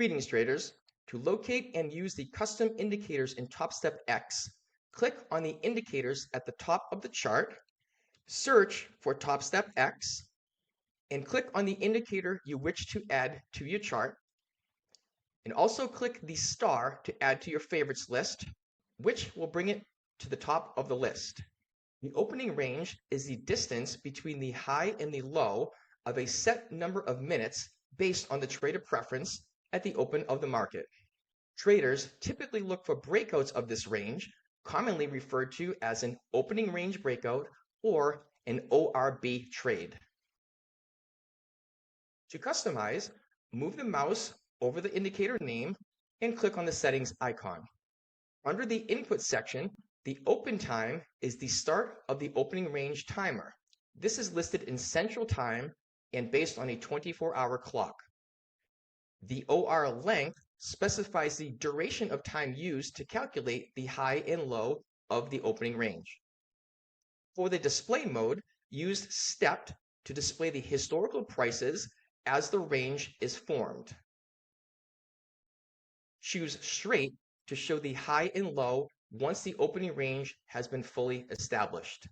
Greetings traders. To locate and use the custom indicators in TopstepX, click on the indicators at the top of the chart, search for TopstepX, and click on the indicator you wish to add to your chart, and also click the star to add to your favorites list, which will bring it to the top of the list. The opening range is the distance between the high and the low of a set number of minutes based on the trader preference at the open of the market. Traders typically look for breakouts of this range, commonly referred to as an opening range breakout or an ORB trade. To customize, move the mouse over the indicator name and click on the settings icon. Under the input section, the open time is the start of the opening range timer. This is listed in Central Time and based on a 24-hour clock. The OR length specifies the duration of time used to calculate the high and low of the opening range. For the display mode, use stepped to display the historical prices as the range is formed. Choose straight to show the high and low once the opening range has been fully established.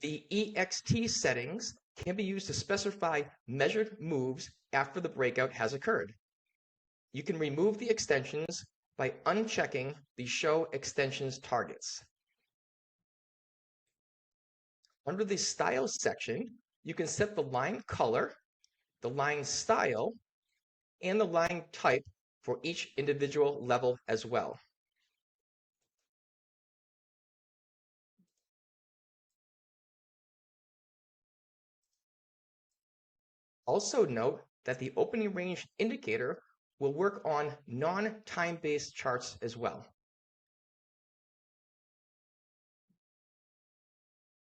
The EXT settings can be used to specify measured moves after the breakout has occurred. You can remove the extensions by unchecking the Show Extensions targets. Under the Style section, you can set the line color, the line style, and the line type for each individual level as well. Also note that the opening range indicator will work on non-time-based charts as well.